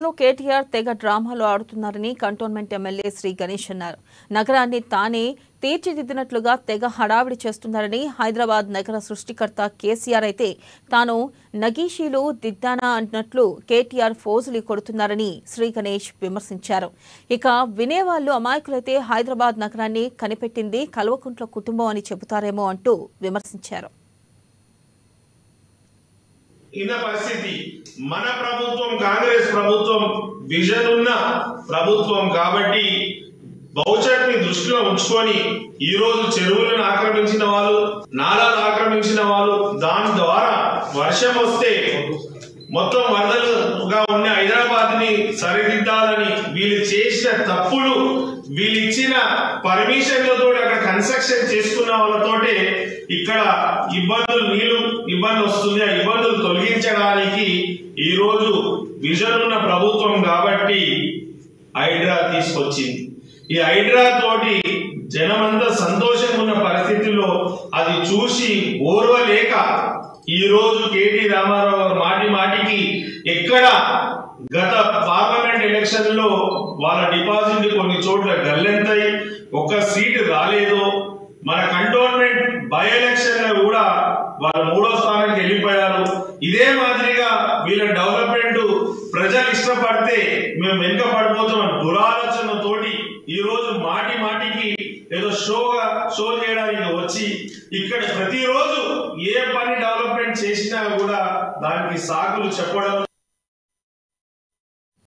కేటీఆర్ తెగ డ్రామాలు ఆడుతున్నారని cantonment MLA Shri Ganesh అన్నారు. నగరాన్ని తానే తీర్చిదిద్దినట్లుగా తెగ హడావిడి చేస్తున్నారని, హైదరాబాద్ నగర సృష్టికర్త కేసీఆర్ అయితే తాను నగీషీలు దిద్దానా అన్నట్లు కేటీఆర్ ఫోజులు కొడుతున్నారని శ్రీ గణేష్ విమర్శించారు. ఇక వినేవాళ్లు అమాయకులైతే హైదరాబాద్ నగరాన్ని కనిపెట్టింది కల్వకుంట్ల కుటుంబం అని చెబుతారేమో అంటూ విమర్శించారు. ఇన్న పరిస్థితి మన ప్రభుత్వం కాంగ్రెస్ ప్రభుత్వం విజన్ ఉన్న ప్రభుత్వం కాబట్టి భవిష్యత్తుని దృష్టిలో ఉంచుకొని ఈ రోజు చెరువులను ఆక్రమించిన వాళ్ళు, నాలాలు ఆక్రమించిన వాళ్ళు, దాని ద్వారా వర్షం వస్తే మొత్తం వరదలుగా ఉన్న హైదరాబాద్ ని సరిదిద్దాలని వీళ్ళు చేసిన తప్పులు, వీళ్ళు ఇచ్చిన పర్మిషన్లతో అక్కడ కన్స్ట్రక్షన్ చేసుకున్న వాళ్ళతోటే ఇక్కడ నీళ్లు ఇబ్బంది వస్తుంది. ఆ ఇబ్బందులు తొలగించడానికి ఈ రోజు విజన్ ఉన్న ప్రభుత్వం కాబట్టి హైడ్రా తీసుకొచ్చింది. ఈ హైడ్రా తోటి జనమంతా సంతోషంగా ఉన్న పరిస్థితుల్లో అది చూసి ఓర్వలేక ఈ రోజు కేటీ రామారావు మాటి మాటికి ఎక్కడ గత పార్లమెంట్ ఎలక్షన్ లో వాళ్ళ డిపాజిట్ కొన్ని చోట్ల గల్లెంతాయి, ఒక్క సీటు రాలేదు. మన కంటోన్మెంట్ బై ఎలక్షన్ లో కూడా వాళ్ళు 3వ స్థానానికి వెళ్ళిపోయారు. ఇదే మాదిరిగా వీళ్ళ డెవలప్మెంట్ ప్రజలు ఇష్టపడితే మేము వెనుక పడిపోతాం దురాలోచనతోటి ఈ రోజు మాటి మాటికి ఏదో షో చేయడానికి వచ్చి ఇక్కడ ప్రతిరోజు ఏ పని డెవలప్మెంట్ చేసినా కూడా దానికి సాకులు చెప్పడం